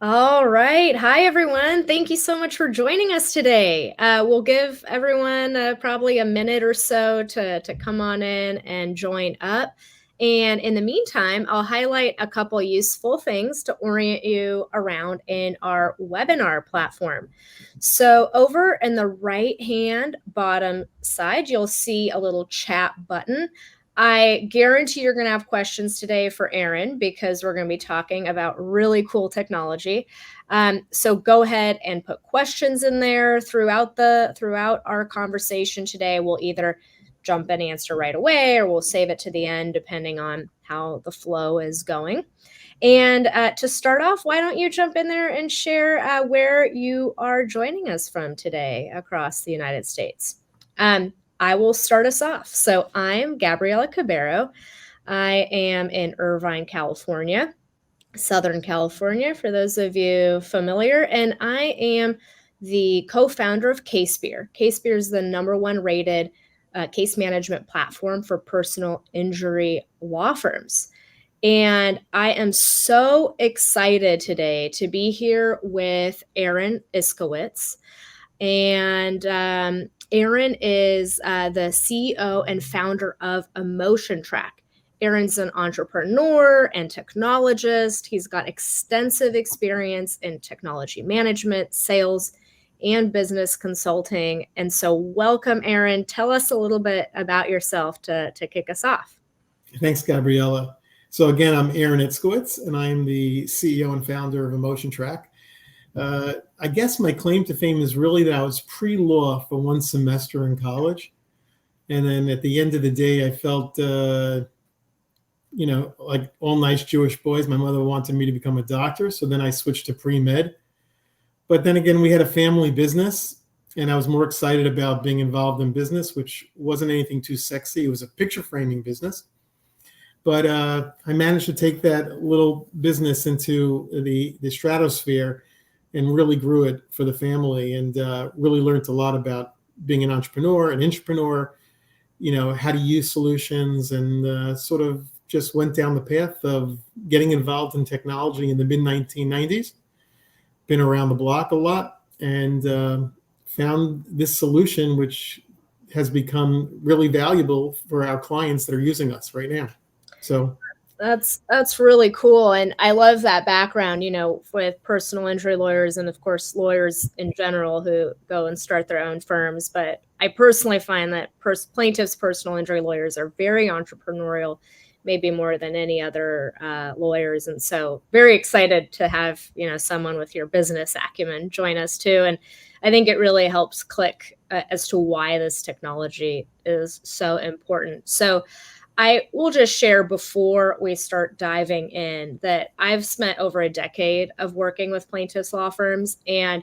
All right. Hi, everyone. Thank you so much for joining us today. We'll give everyone probably a minute or so to come on in and join up. And in the meantime, I'll highlight a couple useful things to orient you around in our webinar platform. So over in the right-hand bottom side, you'll see a little chat button. I guarantee you're going to have questions today for Aaron because we're going to be talking about really cool technology. So go ahead and put questions in there throughout our conversation today. We'll either jump and answer right away, or we'll save it to the end, depending on how the flow is going. And to start off, why don't you jump in there and share where you are joining us from today across the United States? I will start us off. So I'm Gabriela Cubeiro. I am in Irvine, California, Southern California, for those of you familiar. And I am the co-founder of CASEpeer. CASEpeer is the #1 rated case management platform for personal injury law firms. And I am so excited today to be here with Aaron Itzkowitz. And Aaron is the CEO and founder of EmotionTrac. Aaron's an entrepreneur and technologist. He's got extensive experience in technology management, sales, and business consulting. And so welcome, Aaron. Tell us a little bit about yourself to kick us off. Thanks, Gabriela. So again, I'm Aaron Itzkowitz, and I'm the CEO and founder of EmotionTrac. I guess my claim to fame is really that I was pre-law for one semester in college. And then at the end of the day, I felt, like all nice Jewish boys, my mother wanted me to become a doctor. So then I switched to pre-med. But then again, we had a family business, and I was more excited about being involved in business, which wasn't anything too sexy. It was a picture framing business. But I managed to take that little business into the stratosphere and really grew it for the family, and really learned a lot about being an entrepreneur, an intrapreneur, how to use solutions, and sort of just went down the path of getting involved in technology in the mid-1990s. Been around the block a lot, and found this solution, which has become really valuable for our clients that are using us right now. So that's really cool. And I love that background, with personal injury lawyers and, of course, lawyers in general who go and start their own firms. But I personally find that plaintiffs' personal injury lawyers are very entrepreneurial, maybe more than any other lawyers. And so very excited to have, someone with your business acumen join us too. And I think it really helps click as to why this technology is so important. So I will just share before we start diving in that I've spent over a decade of working with plaintiffs' law firms, and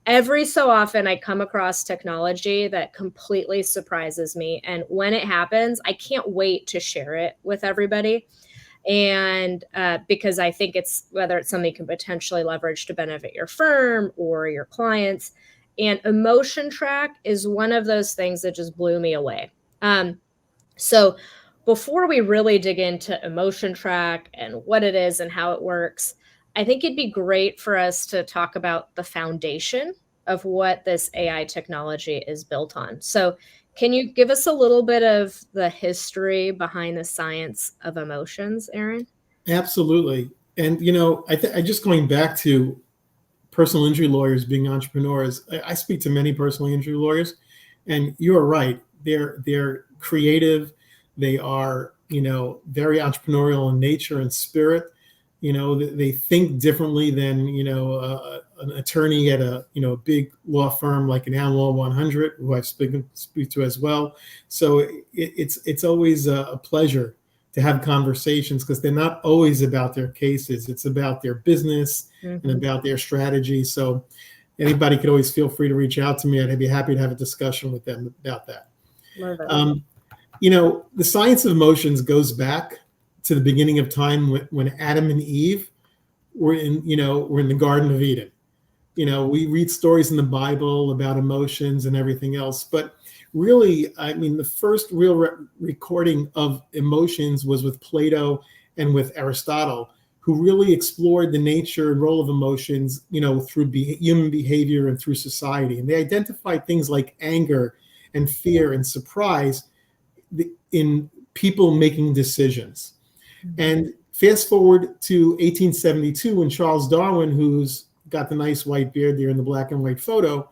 every so often I come across technology that completely surprises me. And when it happens, I can't wait to share it with everybody. And because I think whether it's something you can potentially leverage to benefit your firm or your clients. And EmotionTrac is one of those things that just blew me away. So before we really dig into EmotionTrac and what it is and how it works, I think it'd be great for us to talk about the foundation of what this AI technology is built on. So can you give us a little bit of the history behind the science of emotions, Aaron? Absolutely. And, I just going back to personal injury lawyers being entrepreneurs, I speak to many personal injury lawyers, and you're right. They're creative. They are, very entrepreneurial in nature and spirit. They think differently than, an attorney at a big law firm like an Am Law 100, who I've speak to as well. So it's always a pleasure to have conversations, because they're not always about their cases. It's about their business and about their strategy. So anybody could always feel free to reach out to me. I'd be happy to have a discussion with them about that. Love it. The science of emotions goes back to the beginning of time when Adam and Eve were in the Garden of Eden. We read stories in the Bible about emotions and everything else, but really, the first real recording of emotions was with Plato and with Aristotle, who really explored the nature and role of emotions, through human behavior and through society. And they identified things like anger and fear and surprise in people making decisions. And fast forward to 1872, when Charles Darwin, who's got the nice white beard there in the black and white photo,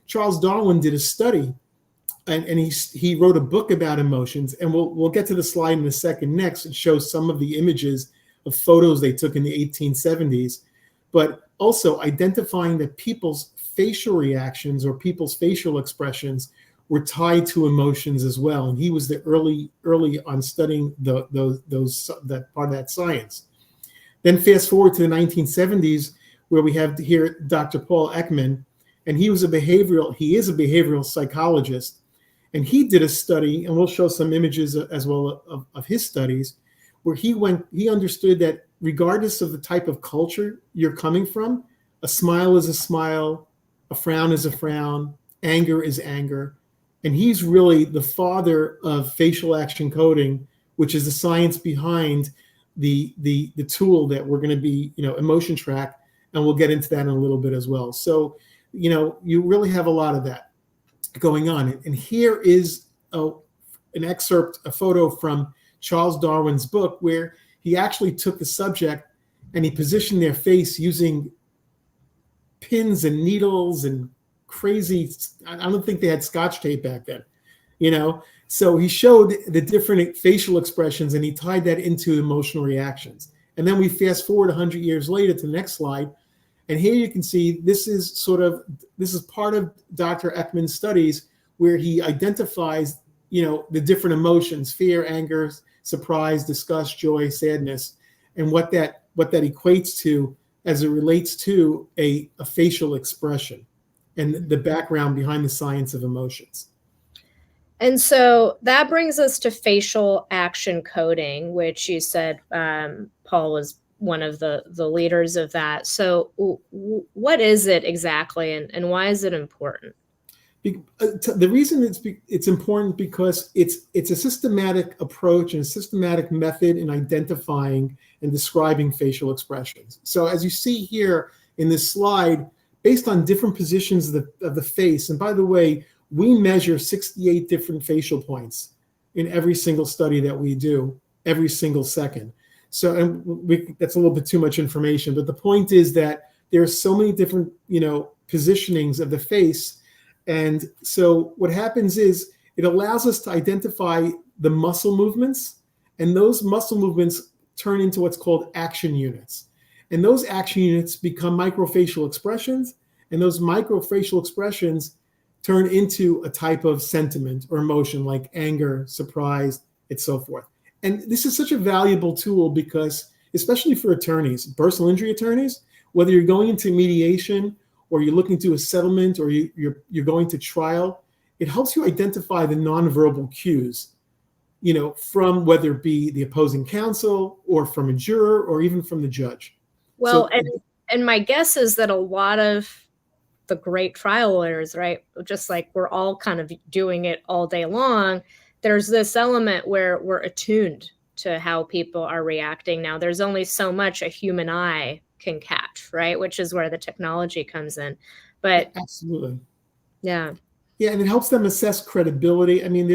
Charles Darwin did a study, and he wrote a book about emotions. And we'll get to the slide in a second next. It shows some of the images of photos they took in the 1870s, but also identifying that people's facial reactions or people's facial expressions were tied to emotions as well. And he was the early on studying that part of that science. Then fast forward to the 1970s, where we have here Dr. Paul Ekman, and he is a behavioral psychologist. And he did a study, and we'll show some images as well of his studies, where he understood that regardless of the type of culture you're coming from, a smile is a smile, a frown is a frown, anger is anger. And he's really the father of facial action coding, which is the science behind the tool that we're going to be, EmotionTrac, and we'll get into that in a little bit as well. So, you really have a lot of that going on. And here is an excerpt, a photo from Charles Darwin's book, where he actually took the subject and he positioned their face using pins and needles and crazy, I don't think they had Scotch tape back then, so he showed the different facial expressions and he tied that into emotional reactions. And then we fast forward 100 years later to the next slide, and here you can see this is part of Dr. Ekman's studies, where he identifies the different emotions: fear, anger, surprise, disgust, joy, sadness, and what that equates to as it relates to a facial expression and the background behind the science of emotions. And so that brings us to facial action coding, which you said Paul was one of the leaders of that. So what is it exactly, and why is it important? The reason it's important because it's a systematic approach and a systematic method in identifying and describing facial expressions. So as you see here in this slide, based on different positions of the face, and by the way, we measure 68 different facial points in every single study that we do every single second. So, and that's a little bit too much information, but the point is that there are so many different, positionings of the face. And so what happens is it allows us to identify the muscle movements, and those muscle movements turn into what's called action units. And those action units become microfacial expressions, and those microfacial expressions turn into a type of sentiment or emotion like anger, surprise, and so forth. And this is such a valuable tool because, especially for attorneys, personal injury attorneys, whether you're going into mediation or you're looking to a settlement or you're going to trial, it helps you identify the nonverbal cues, from whether it be the opposing counsel or from a juror or even from the judge. Well, and my guess is that a lot of the great trial lawyers, right, just like we're all kind of doing it all day long, there's this element where we're attuned to how people are reacting. Now, there's only so much a human eye can catch, right, which is where the technology comes in. But absolutely, yeah, and it helps them assess credibility. I mean,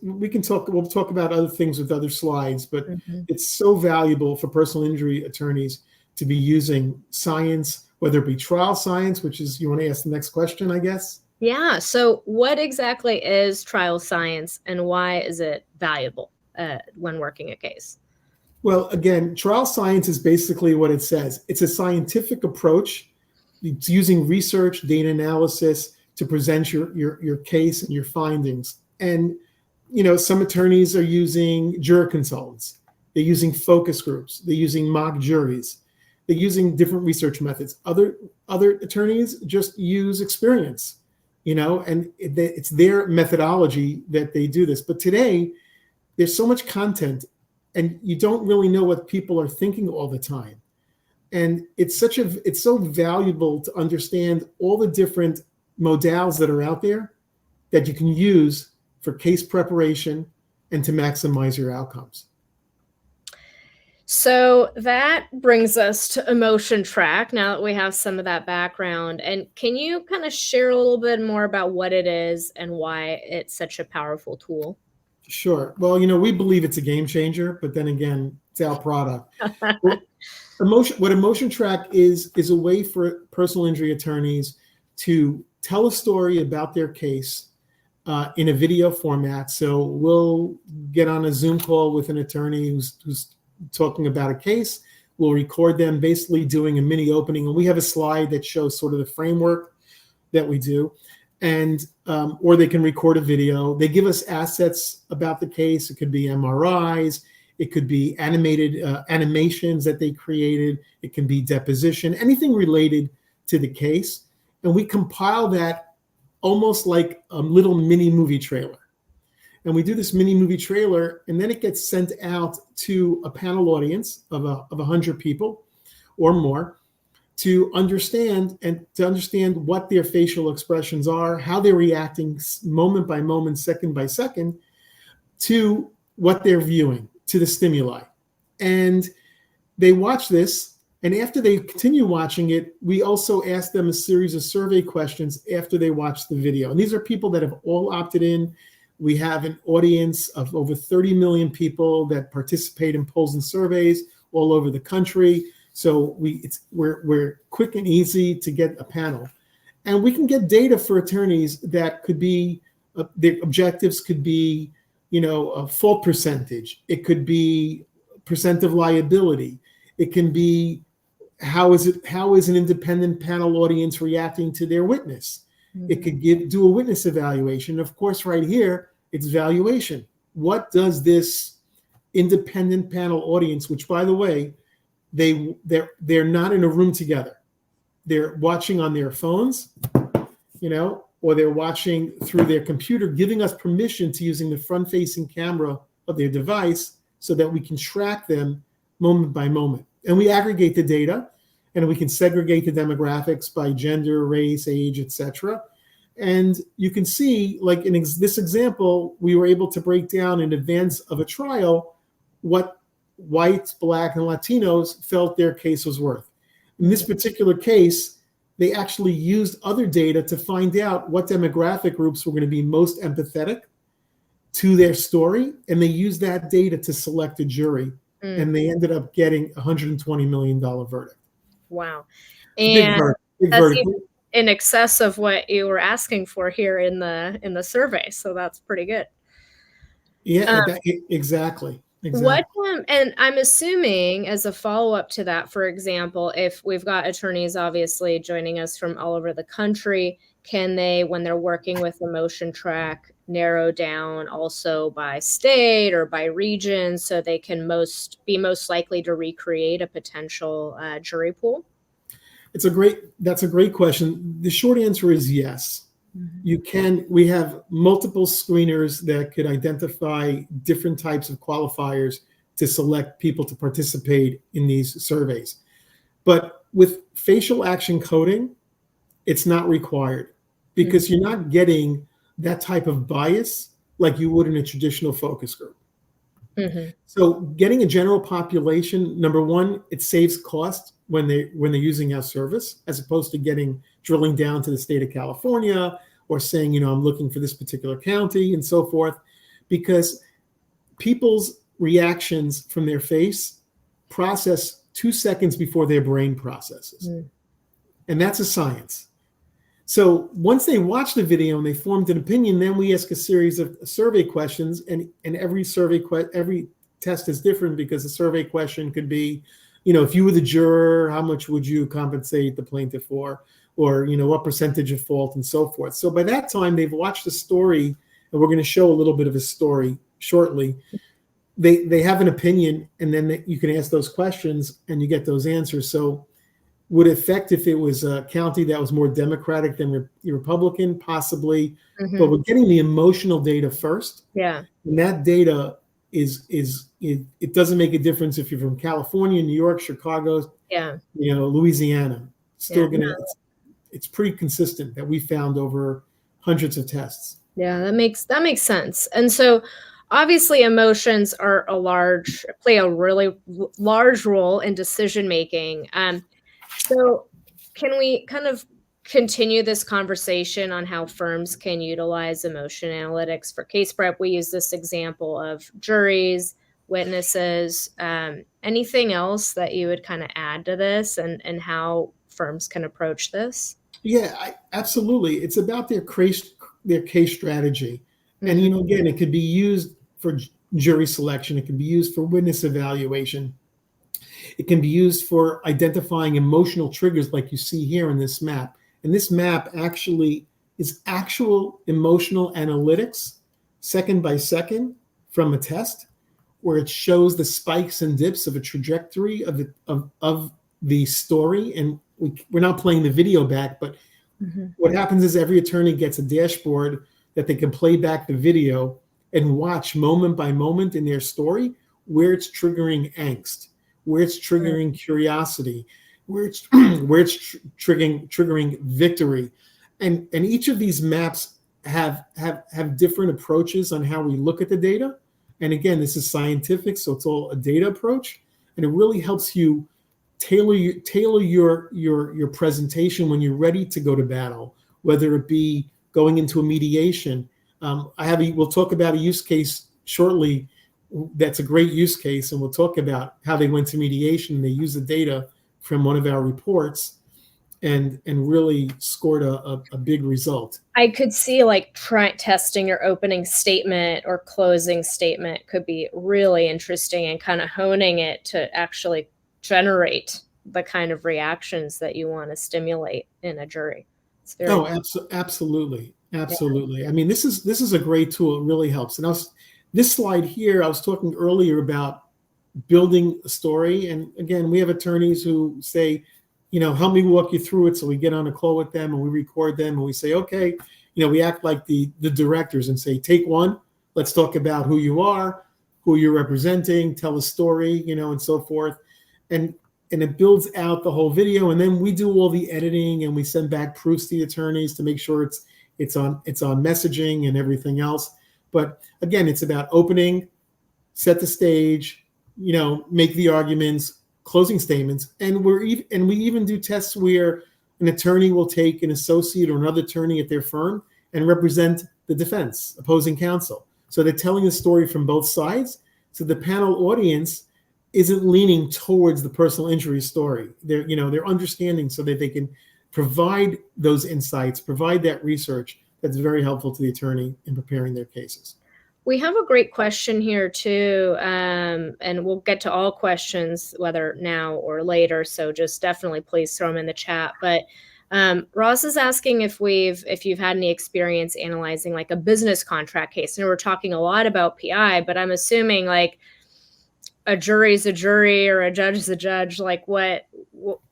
we'll talk about other things with other slides, but it's so valuable for personal injury attorneys to be using science, whether it be trial science, which is, you want to ask the next question, I guess? Yeah. So what exactly is trial science and why is it valuable when working a case? Well, again, trial science is basically what it says. It's a scientific approach. It's using research, data analysis to present your case and your findings. And, some attorneys are using juror consultants. They're using focus groups. They're using mock juries. They're using different research methods. Other attorneys just use experience, and it's their methodology that they do this. But today, there's so much content, and you don't really know what people are thinking all the time. And it's so valuable to understand all the different modals that are out there that you can use for case preparation and to maximize your outcomes. So that brings us to EmotionTrac, now that we have some of that background. And can you kind of share a little bit more about what it is and why it's such a powerful tool? Sure. Well, we believe it's a game changer, but then again, it's our product. Well, EmotionTrac is a way for personal injury attorneys to tell a story about their case in a video format. So we'll get on a Zoom call with an attorney who's talking about a case. We'll record them basically doing a mini opening, and we have a slide that shows sort of the framework that we do. And or they can record a video. They give us assets about the case. It could be MRIs. It could be animated animations that they created. It can be deposition, anything related to the case. And we compile that almost like a little mini movie trailer. And we do this mini movie trailer, and then it gets sent out to a panel audience of 100 people or more to understand what their facial expressions are, how they're reacting moment by moment, second by second, to what they're viewing, to the stimuli. And they watch this, and after they continue watching it, we also ask them a series of survey questions after they watch the video. And these are people that have all opted in. We have an audience of over 30 million people that participate in polls and surveys all over the country. So we're quick and easy to get a panel, and we can get data for attorneys that could be the objectives could be, a fault percentage. It could be percent of liability. It can be how is an independent panel audience reacting to their witness. Mm-hmm. It could do a witness evaluation. Of course, right here it's valuation. What does this independent panel audience, which by the way, they're not in a room together. They're watching on their phones, or they're watching through their computer, giving us permission to using the front-facing camera of their device so that we can track them moment by moment. And we aggregate the data, and we can segregate the demographics by gender, race, age, etc. And you can see, like in this example, we were able to break down in advance of a trial what whites, Black, and Latinos felt their case was worth. In this particular case, they actually used other data to find out what demographic groups were going to be most empathetic to their story, and they used that data to select a jury, and they ended up getting a $120 million verdict. Wow. And big verdict. In excess of what you were asking for here in the survey, so that's pretty good. Yeah, exactly. And I'm assuming, as a follow-up to that, for example, if we've got attorneys obviously joining us from all over the country, can they, when they're working with EmotionTrac, narrow down also by state or by region so they can be most likely to recreate a potential jury pool? That's a great question. The short answer is yes. Mm-hmm. We have multiple screeners that could identify different types of qualifiers to select people to participate in these surveys. But with facial action coding, it's not required because you're not getting that type of bias like you would in a traditional focus group. Mm-hmm. So getting a general population, number one, it saves cost when they're using our service, as opposed to drilling down to the state of California or saying, I'm looking for this particular county and so forth, because people's reactions from their face process 2 seconds before their brain processes. And that's a science. So once they watch the video and they formed an opinion, then we ask a series of survey questions, and every test is different, because a survey question could be, if you were the juror, how much would you compensate the plaintiff for? Or, what percentage of fault, and so forth. So by that time, they've watched the story, and we're going to show a little bit of a story shortly. They have an opinion, and then you can ask those questions, and you get those answers. So would it affect if it was a county that was more Democratic than Republican? Possibly. Mm-hmm. But we're getting the emotional data first. Yeah. And that data it doesn't make a difference if you're from California, New York, Chicago, Louisiana. It's pretty consistent that we found over hundreds of tests. Yeah, that makes sense. And so obviously emotions play a really large role in decision making. So can we kind of continue this conversation on how firms can utilize emotion analytics for case prep? We use this example of juries, witnesses. Anything else that you would kind of add to this, and how firms can approach this? Yeah, absolutely. It's about their case strategy. And, Mm-hmm. again, it could be used for jury selection. It can be used for witness evaluation. It can be used for identifying emotional triggers like you see here in this map. And this map actually is actual emotional analytics, second by second, from a test, where it shows the spikes and dips of a trajectory of the story. And we're not playing the video back, but Mm-hmm. what happens is every attorney gets a dashboard that they can play back the video and watch moment by moment in their story where it's triggering angst, where it's triggering curiosity, where it's triggering victory. And each of these maps have different approaches on how we look at the data. And again, this is scientific, so it's all a data approach, and it really helps you tailor your presentation when you're ready to go to battle, whether it be going into a mediation. We'll talk about a use case shortly. That's a great use case, and we'll talk about how they went to mediation. They used the data from one of our reports and really scored a big result. I could see like testing your opening statement or closing statement could be really interesting, and kind of honing it to actually generate the kind of reactions that you want to stimulate in a jury. It's very Absolutely. Yeah. I mean, this is a great tool. It really helps. And this slide here, I was talking earlier about building a story. And again, we have attorneys who say, help me walk you through it. So we get on a call with them and we record them and we say, okay, we act like the directors and say, take one, let's talk about who you are, who you're representing, tell a story, and so forth. And it builds out the whole video. And then we do all the editing and we send back proofs to the attorneys to make sure it's on messaging and everything else. But again, it's about opening, set the stage, make the arguments, closing statements. And we even do tests where an attorney will take an associate or another attorney at their firm and represent the defense, opposing counsel. So they're telling the story from both sides. So the panel audience isn't leaning towards the personal injury story. They're understanding so that they can provide those insights, provide that research that's very helpful to the attorney in preparing their cases. We have a great question here too, and we'll get to all questions, whether now or later. So just definitely please throw them in the chat. But Ross is asking if you've had any experience analyzing like a business contract case. And we're talking a lot about PI, but I'm assuming like a jury's a jury or a judge is a judge. Like what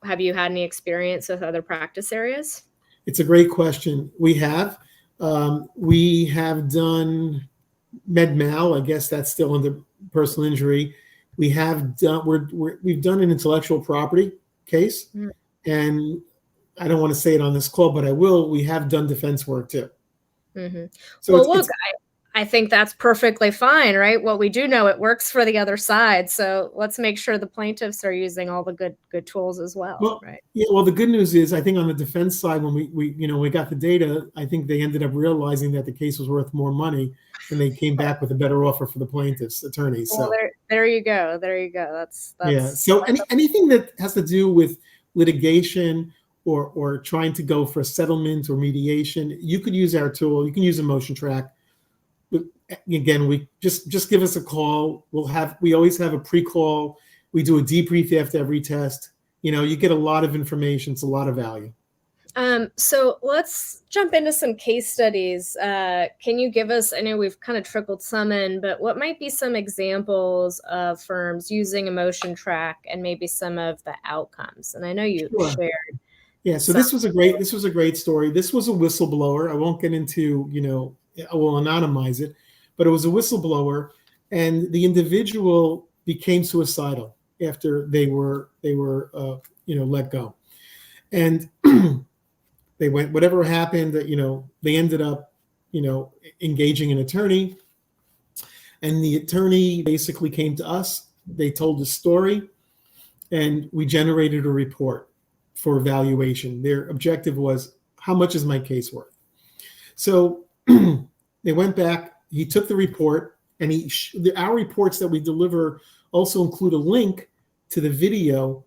have you had any experience with other practice areas? It's a great question. We have done med mal. I guess that's still under personal injury. We have done we've done an intellectual property case, and I don't want to say it on this call, but I will. We have done defense work too. Mm-hmm. So well, look, I think that's perfectly fine, right? Well, we do know it works for the other side, so let's make sure the plaintiffs are using all the good tools as well, right? Yeah. Well, the good news is, I think on the defense side, when we got the data, I think they ended up realizing that the case was worth more money, and they came back with a better offer for the plaintiffs' attorneys. Well, so there you go. There you go. That's yeah. So anything that has to do with litigation or trying to go for a settlement or mediation, you could use our tool. You can use EmotionTrac. Again, we just give us a call. We always have a pre-call. We do a debrief after every test. You get a lot of information. It's a lot of value. So let's jump into some case studies. Can you give us, I know we've kind of trickled some in, but what might be some examples of firms using EmotionTrac and maybe some of the outcomes? And I know you shared. Yeah, so this was a great story. This was a whistleblower. I won't get into, I will anonymize it, but it was a whistleblower, and the individual became suicidal after they were let go. And they went, whatever happened, they ended up, engaging an attorney. And the attorney basically came to us. They told the story, and we generated a report for evaluation. Their objective was, how much is my case worth? So they went back. He took the report, and our reports that we deliver also include a link to the video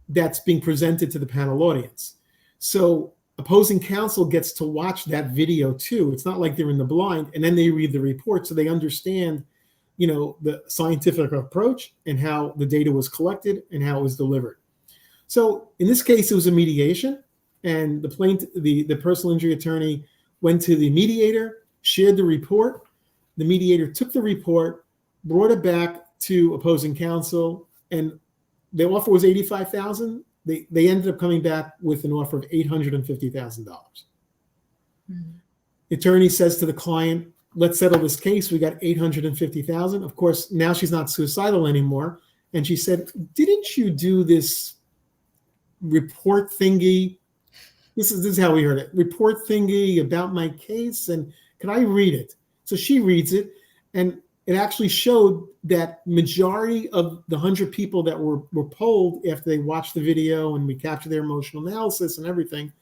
that's being presented to the panel audience. So opposing counsel gets to watch that video too. It's not like they're in the blind, and then they read the report so they understand, the scientific approach and how the data was collected and how it was delivered. So in this case, it was a mediation, and the personal injury attorney went to the mediator, shared the report. The mediator took the report, brought it back to opposing counsel, and the offer was $85,000. They ended up coming back with an offer of $850,000. Mm-hmm. The attorney says to the client, let's settle this case. We got $850,000. Of course, now she's not suicidal anymore. And she said, didn't you do this report thingy? This is how we heard it. Report thingy about my case. And can I read it? So she reads it. And it actually showed that majority of the 100 people that were polled after they watched the video and we captured their emotional analysis and everything,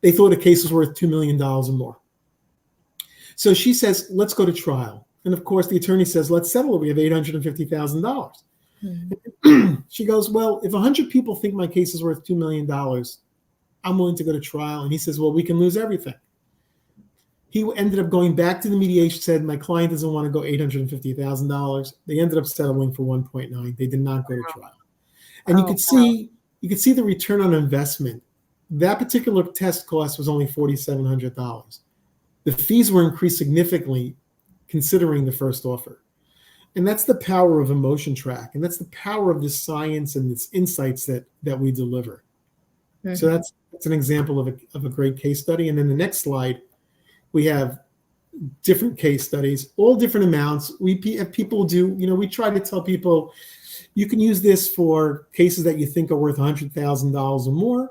they thought the case was worth $2 million or more. So she says, let's go to trial. And of course, the attorney says, let's settle it. We have $850,000. Mm-hmm. She goes, well, if 100 people think my case is worth $2 million, I'm willing to go to trial. And he says, well, we can lose everything. He ended up going back to the mediation, said, my client doesn't want to go $850,000. They ended up settling for 1.9. They did not go to trial. And you could see the return on investment. That particular test cost was only $4,700. The fees were increased significantly considering the first offer. And that's the power of EmotionTrac. And that's the power of this science and this insights that we deliver. Mm-hmm. So that's an example of a great case study. And then the next slide, we have different case studies, all different amounts. We have people do, we try to tell people, you can use this for cases that you think are worth $100,000 or more.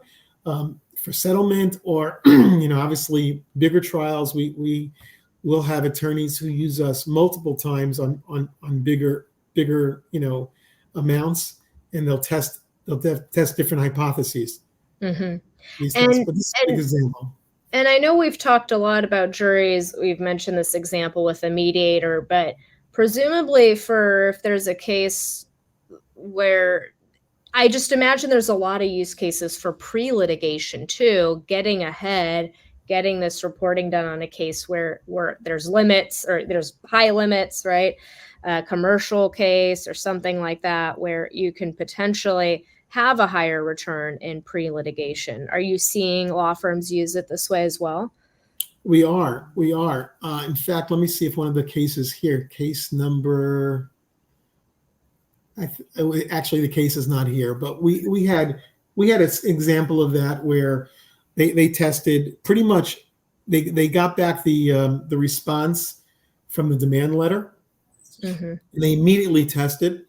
For settlement, or obviously bigger trials, we will have attorneys who use us multiple times on bigger amounts, and they'll test different hypotheses. Mm-hmm. But this is a big example. And I know we've talked a lot about juries. We've mentioned this example with a mediator, but presumably if there's a case where, I just imagine there's a lot of use cases for pre-litigation too, getting ahead, getting this reporting done on a case where there's limits or there's high limits, right? A commercial case or something like that, where you can potentially have a higher return in pre-litigation. Are you seeing law firms use it this way as well? We are. In fact, let me see if one of the cases here, case number, actually the case is not here, but we had an example of that where they tested pretty much, they got back the response from the demand letter. Mm-hmm. And they immediately tested,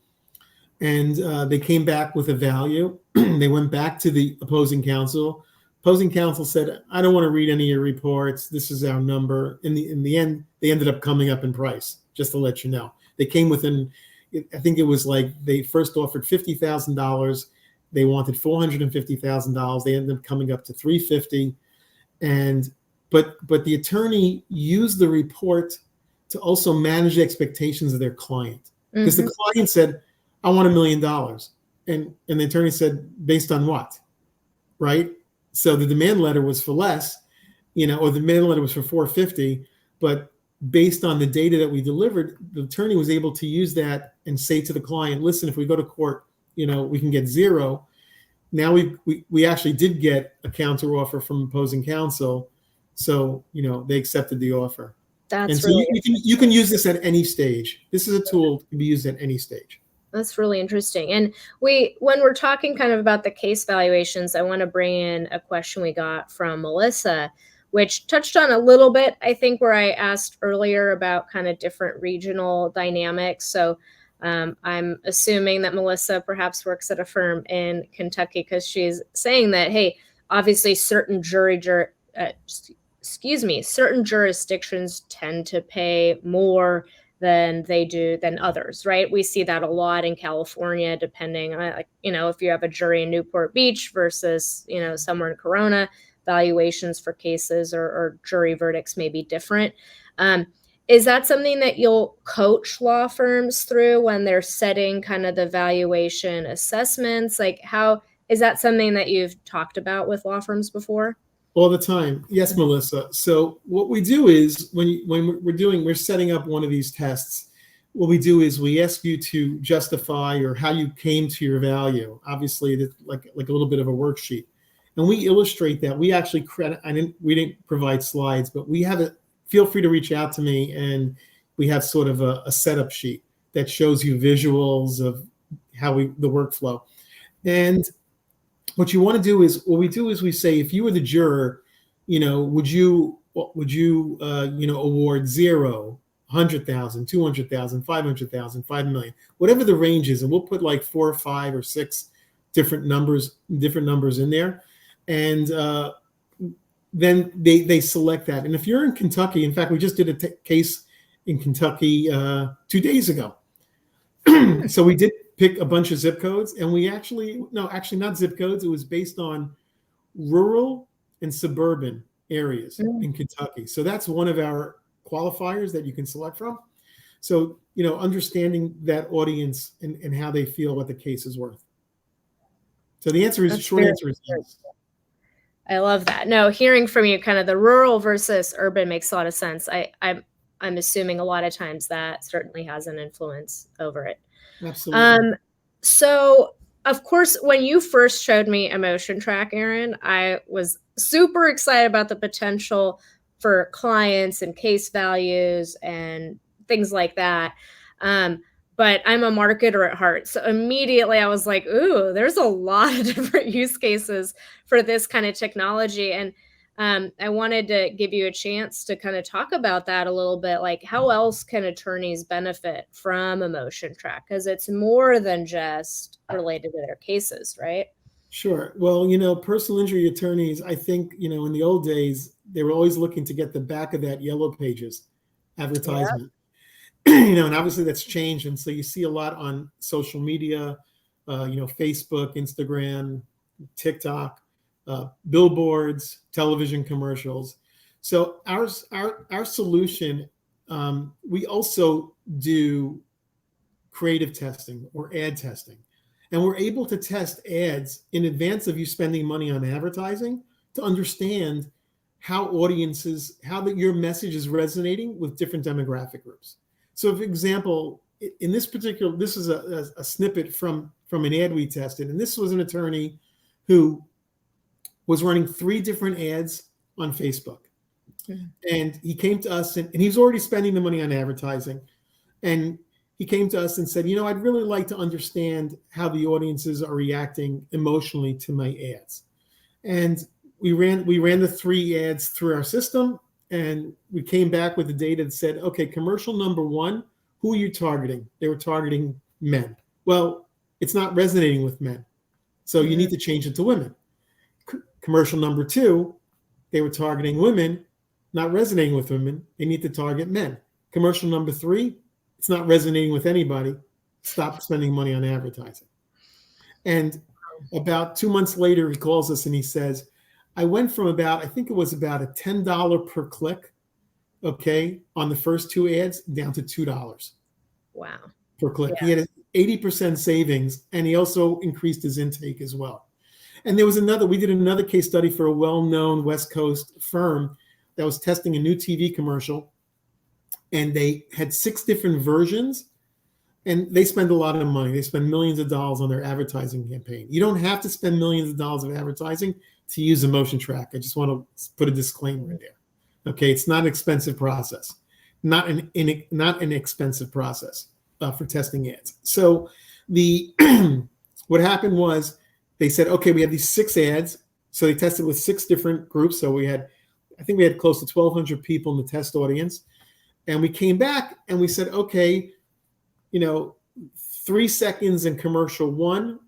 and they came back with a value. They went back to the opposing counsel. Opposing counsel said, I don't want to read any of your reports. This is our number. In the end, they ended up coming up in price, just to let you know. They came within, I think it was like they first offered $50,000. They wanted $450,000. They ended up coming up to $350,000. But the attorney used the report to also manage the expectations of their client. Because the client said, I want $1 million. And the attorney said, based on what? Right? So the demand letter was for less, or the demand letter was for $450,000, but based on the data that we delivered, the attorney was able to use that and say to the client, listen, if we go to court, we can get zero. Now we actually did get a counter offer from opposing counsel. So, they accepted the offer. That's so really you can use this at any stage. This is a tool that can be used at any stage. That's really interesting. And when we're talking kind of about the case valuations, I want to bring in a question we got from Melissa, which touched on a little bit, I think, where I asked earlier about kind of different regional dynamics. So I'm assuming that Melissa perhaps works at a firm in Kentucky, because she's saying that, hey, obviously certain certain jurisdictions tend to pay more than others, right? We see that a lot in California, depending on, like, if you have a jury in Newport Beach versus, somewhere in Corona, valuations for cases or jury verdicts may be different. Is that something that you'll coach law firms through when they're setting kind of the valuation assessments? Like, how is that something that you've talked about with law firms before? All the time. Yes, Melissa. So what we do is when we're setting up one of these tests, what we do is we ask you to justify or how you came to your value. Obviously, it's like a little bit of a worksheet, and we illustrate that. We actually we didn't provide slides, but we have it. Feel free to reach out to me, and we have sort of a setup sheet that shows you visuals of how the workflow. And what you want to do is, what we do is we say, if you were the juror, would you award 0, 100,000, 200,000, 500,000, 5 million, whatever the range is, and we'll put like 4 or 5 or 6 different numbers in there, and then they select that. And if you're in Kentucky, in fact, we just did a case in Kentucky 2 days ago. So we did pick a bunch of zip codes, and we actually not zip codes. It was based on rural and suburban areas in Kentucky. So that's one of our qualifiers that you can select from. So, understanding that audience and how they feel what the case is worth. So the answer is, short answer is yes. I love that. No, hearing from you, kind of the rural versus urban makes a lot of sense. I'm assuming a lot of times that certainly has an influence over it. Absolutely. So, of course, when you first showed me EmotionTrac, Aaron, I was super excited about the potential for clients and case values and things like that. But I'm a marketer at heart. So immediately I was like, ooh, there's a lot of different use cases for this kind of technology. And I wanted to give you a chance to kind of talk about that a little bit. Like, how else can attorneys benefit from EmotionTrac? Because it's more than just related to their cases, right? Sure. Well, personal injury attorneys, I think, in the old days, they were always looking to get the back of that Yellow Pages advertisement. Yep. And obviously that's changed. And so you see a lot on social media, Facebook, Instagram, TikTok, billboards, television commercials. So our solution, we also do creative testing or ad testing. And we're able to test ads in advance of you spending money on advertising to understand how your message is resonating with different demographic groups. So, for example, in this is a snippet from an ad we tested. And this was an attorney who was running 3 different ads on Facebook. Mm-hmm. And he came to us, and he's already spending the money on advertising. And he came to us and said, I'd really like to understand how the audiences are reacting emotionally to my ads. And we ran the 3 ads through our system, and we came back with the data that said, okay, commercial number 1, who are you targeting? They were targeting men. Well, it's not resonating with men, so you need to change it to women. Commercial number 2, they were targeting women, not resonating with women. They need to target men. Commercial number 3, it's not resonating with anybody. Stop spending money on advertising. And about 2 months later, he calls us and he says, I went from I think it was about a $10 per click, okay, on the first 2 ads down to $2. Wow. Per click. Yeah. He had an 80% savings, and he also increased his intake as well. And we did another case study for a well-known West Coast firm that was testing a new TV commercial. And they had 6 different versions, and they spend a lot of money. They spend millions of dollars on their advertising campaign. You don't have to spend millions of dollars of advertising to use EmotionTrac. I just want to put a disclaimer in there. Okay, it's not an expensive process, not an expensive process for testing ads. So what happened was they said, okay, we have these 6 ads. So they tested with 6 different groups. So I think we had close to 1,200 people in the test audience. And we came back and we said, okay, 3 seconds in commercial 1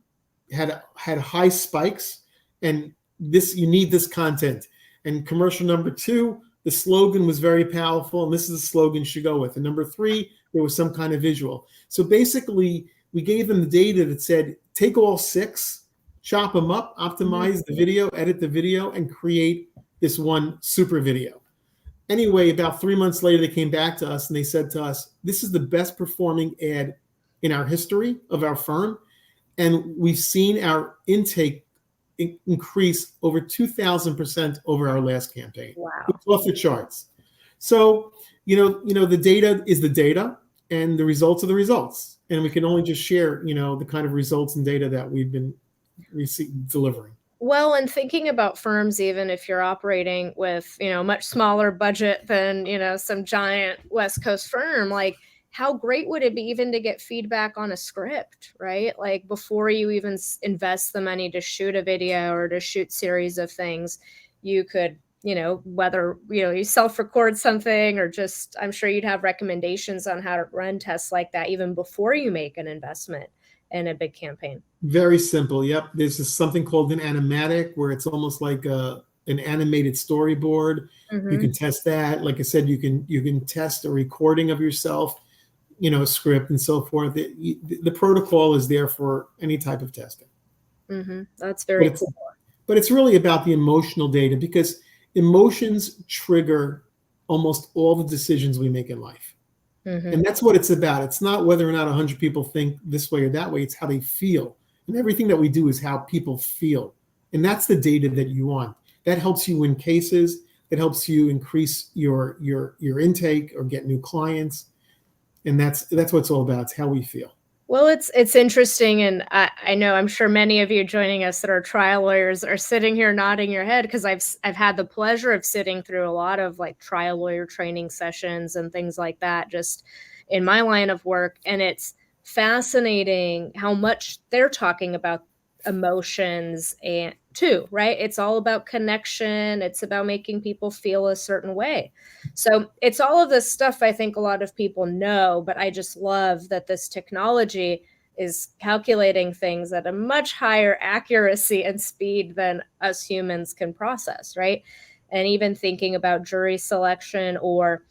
had high spikes, and you need this content. And commercial number 2, the slogan was very powerful, and this is the slogan you should go with. And number 3, there was some kind of visual. So basically, we gave them the data that said, take all 6, chop them up, optimize the video, edit the video, and create this one super video. Anyway, about 3 months later, they came back to us and they said to us, this is the best performing ad in our history of our firm. And we've seen our intake increase over 2,000% over our last campaign. Wow. It's off the charts. So, the data is the data and the results are the results. And we can only just share, the kind of results and data that we've been delivering. Well, and thinking about firms, even if you're operating with, much smaller budget than, some giant West Coast firm, like how great would it be even to get feedback on a script, right? Like before you even invest the money to shoot a video or to shoot series of things, you could, whether, you self-record something or just, I'm sure you'd have recommendations on how to run tests like that even before you make an investment in a big campaign. Very simple. Yep. There's something called an animatic where it's almost like an animated storyboard. You can test that. Like I said, you can test a recording of yourself, a script and so forth. The protocol is there for any type of testing. That's very cool. But it's really about the emotional data because emotions trigger almost all the decisions we make in life. And that's what it's about. It's not whether or not 100 people think this way or that way. It's how they feel. And everything that we do is how people feel. And that's the data that you want. That helps you win cases. It helps you increase your intake or get new clients. And that's what it's all about. It's how we feel. Well, it's interesting. And I know, I'm sure many of you joining us that are trial lawyers are sitting here nodding your head because I've had the pleasure of sitting through a lot of like trial lawyer training sessions and things like that just in my line of work. And it's fascinating how much they're talking about emotions and too, right? It's all about connection. It's about making people feel a certain way. So it's all of this stuff I think a lot of people know, but I just love that this technology is calculating things at a much higher accuracy and speed than us humans can process, right? And even thinking about jury selection, or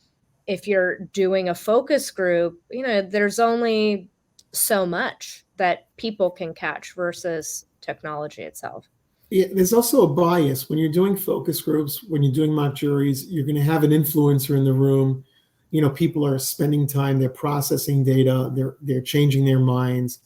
if you're doing a focus group, there's only so much that people can catch versus technology itself. Yeah, there's also a bias when you're doing focus groups, when you're doing mock juries, you're going to have an influencer in the room. People are spending time, they're processing data, they're changing their minds,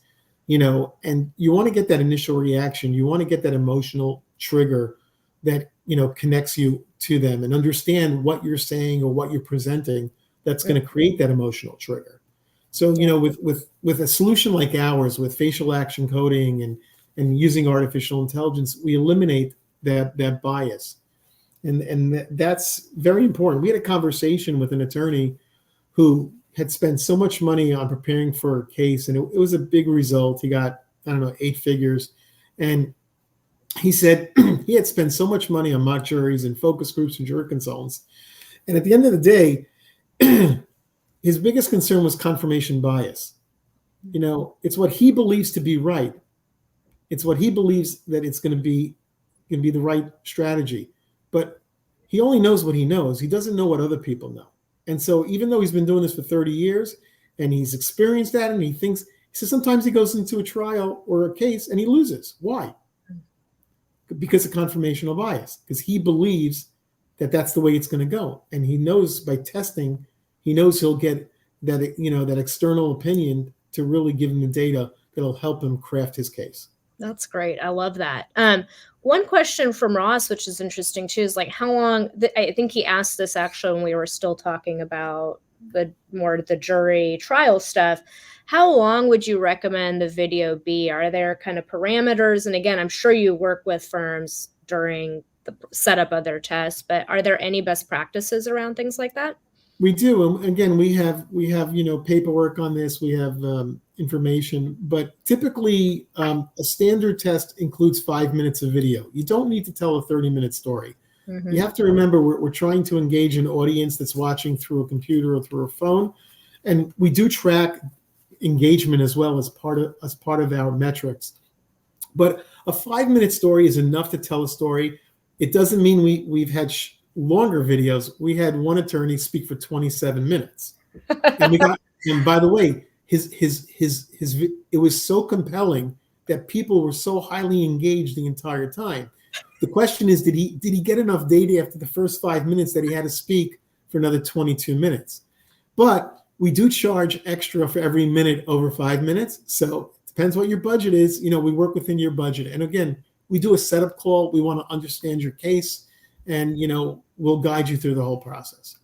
and you want to get that initial reaction. You want to get that emotional trigger that, connects you to them and understand what you're saying or what you're presenting that's going to create that emotional trigger. So, with a solution like ours, with facial action coding and using artificial intelligence, we eliminate that bias. And that's very important. We had a conversation with an attorney who had spent so much money on preparing for a case, and it was a big result. He got, 8 figures. And he said he had spent so much money on mock juries and focus groups and jury consultants. And at the end of the day, his biggest concern was confirmation bias. It's what he believes to be right. It's what he believes that it's going to be the right strategy. But he only knows what he knows. He doesn't know what other people know. And so even though he's been doing this for 30 years and he's experienced that, and he says sometimes he goes into a trial or a case and he loses. Why? Because of confirmational bias, because he believes that that's the way it's going to go. And he knows by testing, he knows he'll get that, that external opinion to really give him the data that'll help him craft his case. That's great. I love that. One question from Ross, which is interesting too, is like how long, I think he asked this actually when we were still talking about the jury trial stuff. How long would you recommend the video be? Are there kind of parameters? And again, I'm sure you work with firms during the setup of their tests, but are there any best practices around things like that? We do. Again, we have paperwork on this. We have information, but typically a standard test includes 5 minutes of video. You don't need to tell a 30-minute story. You have to remember we're trying to engage an audience that's watching through a computer or through a phone, and we do track engagement as well as part of our metrics. But a 5-minute story is enough to tell a story. It doesn't mean we've had longer videos. We had one attorney speak for 27 minutes. And And by the way, it was so compelling that people were so highly engaged the entire time. The question is, did he get enough data after the first 5 minutes that he had to speak for another 22 minutes? But we do charge extra for every minute over 5 minutes. So it depends what your budget is. We work within your budget. And again, we do a setup call. We want to understand your case, and we'll guide you through the whole process.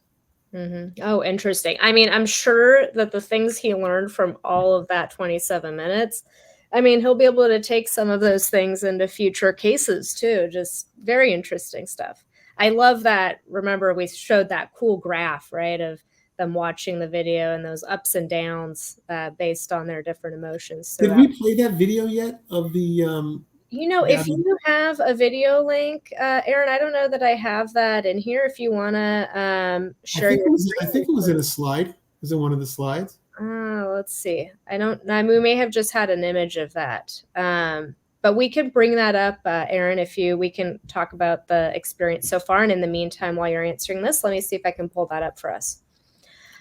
Mm-hmm. Oh, interesting. I mean, I'm sure that the things he learned from all of that 27 minutes, I mean, he'll be able to take some of those things into future cases too. Just very interesting stuff. I love that. Remember, we showed that cool graph, right, of them watching the video and those ups and downs based on their different emotions Did throughout. we play that video yet of the if you have a video link, Aaron, I don't know that I have that in here. If you want to share your screen. I think it was in a slide. Was it one of the slides? Let's see. I don't know. We may have just had an image of that. But we can bring that up, Aaron, we can talk about the experience so far. And in the meantime, while you're answering this, let me see if I can pull that up for us.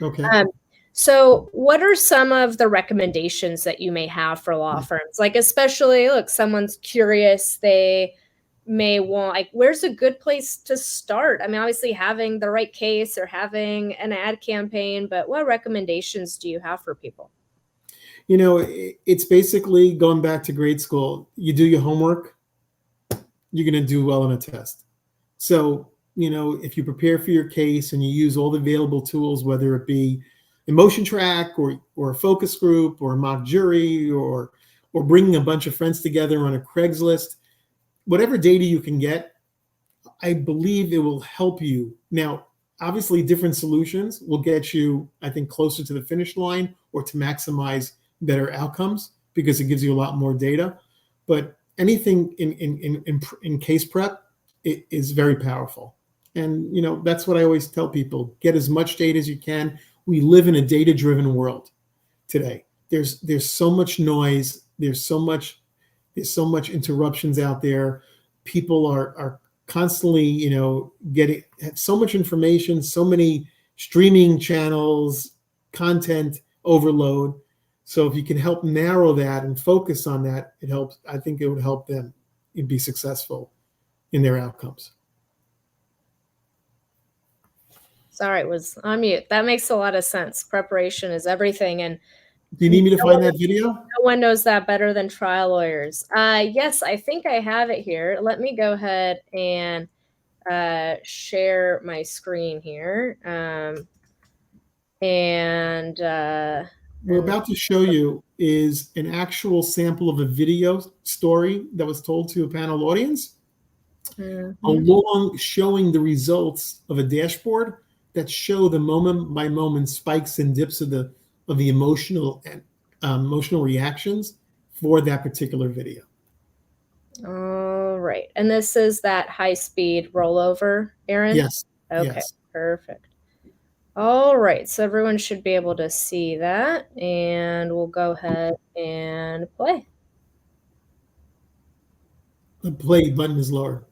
Okay. So what are some of the recommendations that you may have for law firms? Like, especially, look, someone's curious, they may want, like, where's a good place to start? I mean, obviously having the right case or having an ad campaign, but what recommendations do you have for people? It's basically going back to grade school. You do your homework, you're going to do well on a test. So, if you prepare for your case and you use all the available tools, whether it be EmotionTrac or a focus group or a mock jury or bringing a bunch of friends together on a Craigslist, whatever data you can get, I believe it will help you. Now, obviously, different solutions will get you, I think, closer to the finish line or to maximize better outcomes because it gives you a lot more data. But anything in case prep is very powerful. And, that's what I always tell people. Get as much data as you can. We live in a data-driven world today. There's so much noise. There's so much interruptions out there. People are constantly, getting so much information, so many streaming channels, content overload. So if you can help narrow that and focus on that, it helps. I think it would help them be successful in their outcomes. Sorry, it was on mute. That makes a lot of sense. Preparation is everything. And do you need me to find that video? No one knows that better than trial lawyers. Yes, I think I have it here. Let me go ahead and share my screen here. We're about to show you is an actual sample of a video story that was told to a panel audience, along showing the results of a dashboard that show the moment by moment spikes and dips of the emotional reactions for that particular video. All right. And this is that high-speed rollover, Aaron? Yes. Okay, yes. Perfect. All right. So everyone should be able to see that. And we'll go ahead and play. The play button is lower.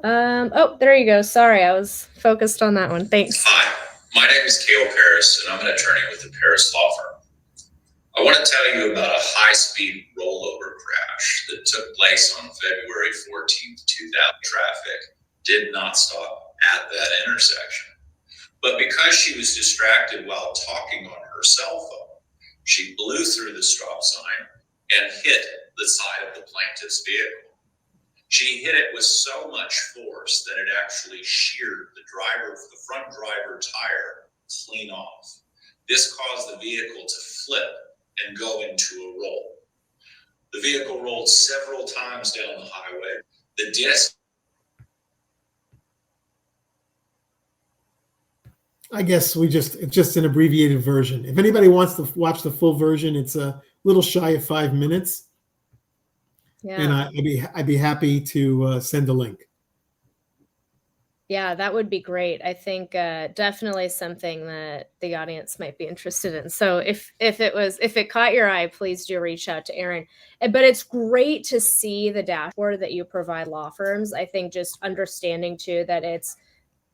Oh, there you go. Sorry, I was focused on that one. Thanks. Hi, my name is Cale Paris, and I'm an attorney with the Paris Law Firm. I want to tell you about a high-speed rollover crash that took place on February 14th, 2000. Traffic did not stop at that intersection. But because she was distracted while talking on her cell phone, she blew through the stop sign and hit the side of the plaintiff's vehicle. She hit it with so much force that it actually sheared the front driver tire clean off. This caused the vehicle to flip and go into a roll. The vehicle rolled several times down the highway. The disc. I guess it's just an abbreviated version. If anybody wants to watch the full version, it's a little shy of 5 minutes. Yeah. And I'd be happy to send a link. Yeah, that would be great. I think definitely something that the audience might be interested in. So if it caught your eye, please do reach out to Aaron. But it's great to see the dashboard that you provide law firms. I think just understanding too that it's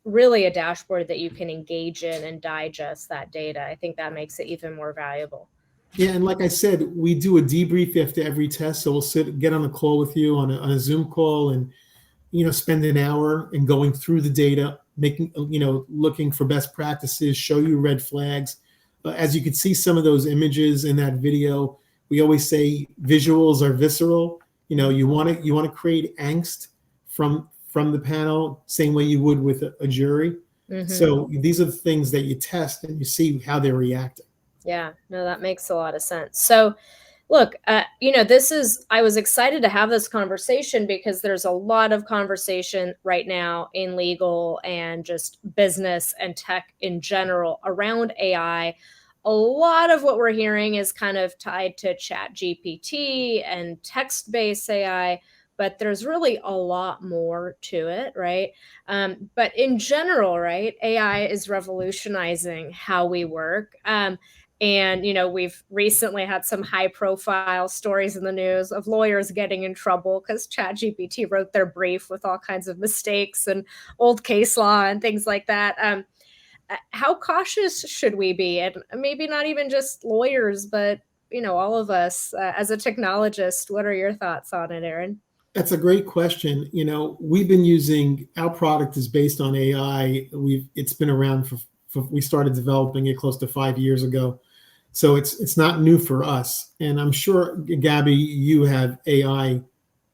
really a dashboard that you can engage in and digest that data. I think that makes it even more valuable. Yeah, and like I said, we do a debrief after every test. So we'll get on a call with you on a Zoom call, and spend an hour and going through the data, making looking for best practices, show you red flags. As you can see, some of those images in that video, we always say visuals are visceral. You want to create angst from the panel, same way you would with a jury. Mm-hmm. So these are the things that you test and you see how they're reacting. Yeah, no, that makes a lot of sense. So look, I was excited to have this conversation because there's a lot of conversation right now in legal and just business and tech in general around AI. A lot of what we're hearing is kind of tied to ChatGPT and text-based AI, but there's really a lot more to it, right? But in general, right, AI is revolutionizing how we work. And, we've recently had some high profile stories in the news of lawyers getting in trouble because ChatGPT wrote their brief with all kinds of mistakes and old case law and things like that. How cautious should we be? And maybe not even just lawyers, but, all of us as a technologist. What are your thoughts on it, Aaron? That's a great question. We've been using, our product is based on AI. It's been around we started developing it close to 5 years ago. So it's not new for us. And I'm sure, Gabby, you have AI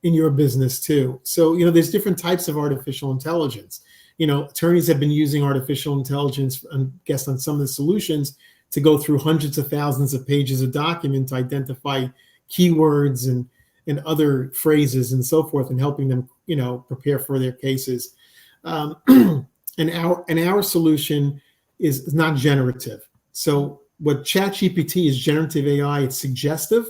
in your business too. So, there's different types of artificial intelligence. Attorneys have been using artificial intelligence, I guess, on some of the solutions to go through hundreds of thousands of pages of document to identify keywords and other phrases and so forth, and helping them, prepare for their cases. And our solution is not generative. So what ChatGPT is generative AI, it's suggestive.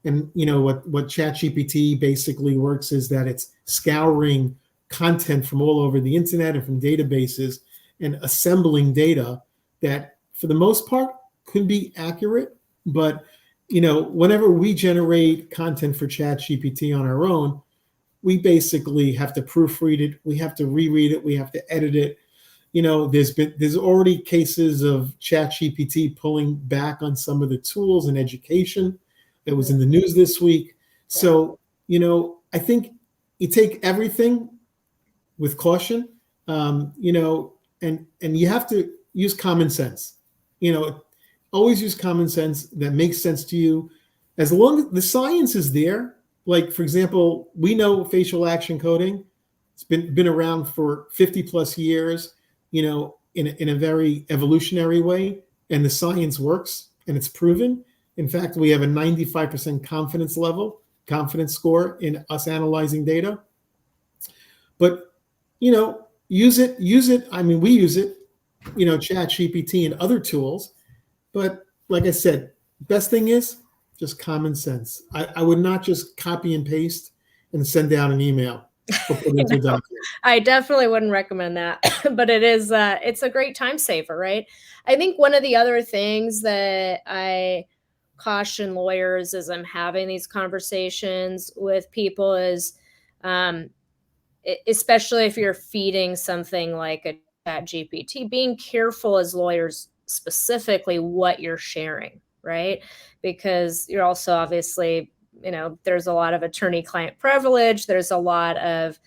And what ChatGPT basically works is that it's scouring content from all over the internet and from databases and assembling data that for the most part could be accurate. But whenever we generate content for ChatGPT on our own, we basically have to proofread it, we have to reread it, we have to edit it. There's already cases of ChatGPT pulling back on some of the tools in education. That was in the news this week. So, I think you take everything with caution, and you have to use common sense. Always use common sense that makes sense to you. As long as the science is there, like, for example, we know facial action coding. It's been around for 50 plus years. In a very evolutionary way, and the science works and it's proven. In fact, we have a 95% confidence score in us analyzing data. But, use it. I mean, we use it, ChatGPT and other tools. But like I said, best thing is just common sense. I would not just copy and paste and send out an email. I definitely wouldn't recommend that, but it's a great time saver, right? I think one of the other things that I caution lawyers as I'm having these conversations with people is, especially if you're feeding something like a ChatGPT, being careful as lawyers specifically what you're sharing, right? Because you're also obviously, there's a lot of attorney-client privilege. There's a lot of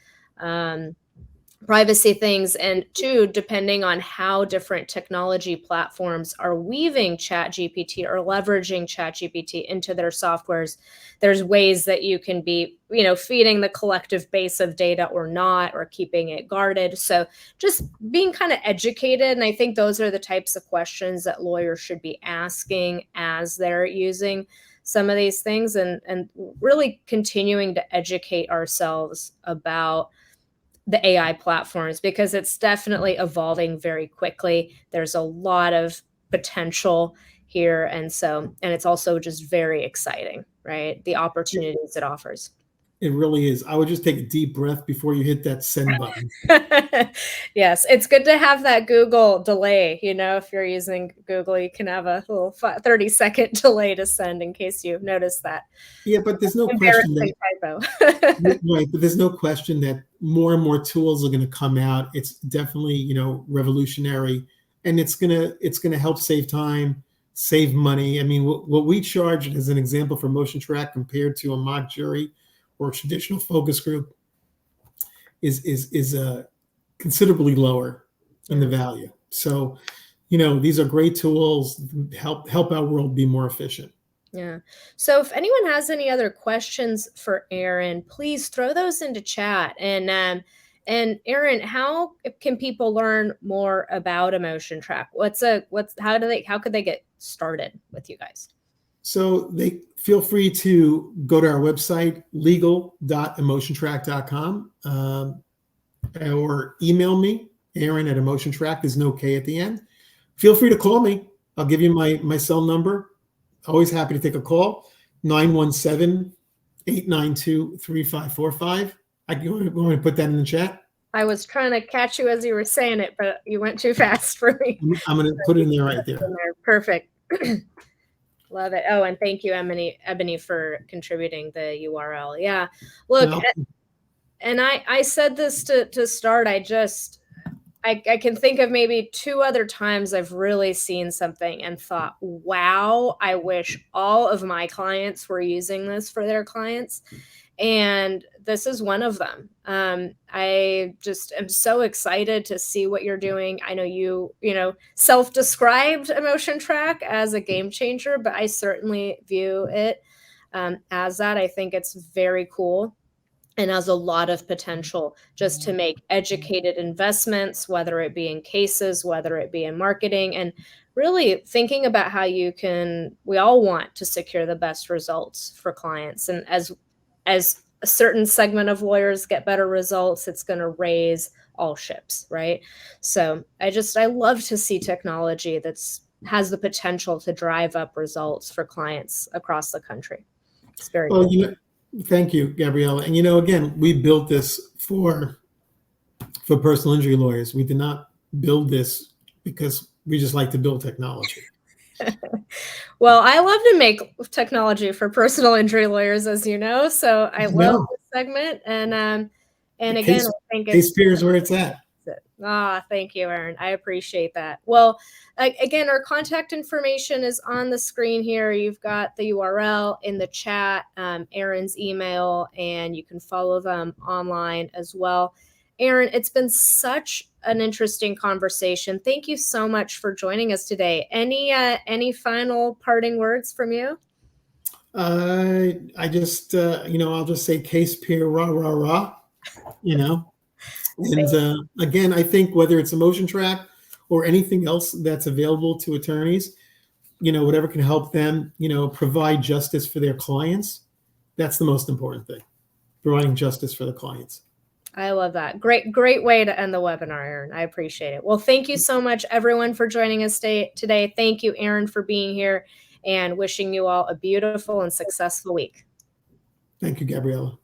privacy things. And two, depending on how different technology platforms are weaving ChatGPT or leveraging ChatGPT into their softwares, there's ways that you can be, feeding the collective base of data or not, or keeping it guarded. So just being kind of educated. And I think those are the types of questions that lawyers should be asking as they're using some of these things, and really continuing to educate ourselves about the AI platforms, because it's definitely evolving very quickly. There's a lot of potential here. And it's also just very exciting, right? The opportunities it offers. It really is. I would just take a deep breath before you hit that send button. Yes, it's good to have that Google delay. If you're using Google, you can have a little 30-second delay to send in case you notice that. Yeah, but there's no question that typo. right, but there's no question that more and more tools are going to come out. It's definitely, revolutionary, and it's gonna help save time, save money. I mean, what we charge as an example for EmotionTrac compared to a mock jury or a traditional focus group is considerably lower in the value. So, these are great tools, help our world be more efficient. Yeah. So if anyone has any other questions for Aaron, please throw those into chat. And Aaron, how can people learn more about EmotionTrac? How could they get started with you guys? So they feel free to go to our website, legal.emotiontrac.com, or email me, Aaron at EmotionTrac. There's no K at the end. Feel free to call me. I'll give you my cell number. Always happy to take a call, 917-892-3545. You want me to put that in the chat? I was trying to catch you as you were saying it, but you went too fast for me. I'm going to put it in there right there. Perfect. Love it. Oh, and thank you, Ebony, for contributing the URL. Yeah. Look, and I said this to start. I can think of maybe 2 other times I've really seen something and thought, wow, I wish all of my clients were using this for their clients. And this is one of them. I just am so excited to see what you're doing. I know you self-described EmotionTrac as a game changer, but I certainly view it as that. I think it's very cool and has a lot of potential just to make educated investments, whether it be in cases, whether it be in marketing, and really thinking about how we all want to secure the best results for clients. And as a certain segment of lawyers get better results, it's going to raise all ships, right? So I love to see technology has the potential to drive up results for clients across the country. It's very cool. Thank you, Gabriela. And again, we built this for personal injury lawyers. We did not build this because we just like to build technology. Well, I love to make technology for personal injury lawyers, as you know. So I love this segment, and again, I think CASEpeer is where it's at. Thank you, Aaron. I appreciate that. Well, again, our contact information is on the screen here. You've got the URL in the chat, Aaron's email, and you can follow them online as well. Aaron, it's been such an interesting conversation. Thank you so much for joining us today. Any final parting words from you? I just, I'll just say CASEpeer, rah, rah, rah, And again, I think whether it's EmotionTrac or anything else that's available to attorneys, whatever can help them, provide justice for their clients, that's the most important thing, providing justice for the clients. I love that. Great way to end the webinar, Aaron. I appreciate it. Well, thank you so much, everyone, for joining us today. Thank you, Aaron, for being here, and wishing you all a beautiful and successful week. Thank you, Gabriela.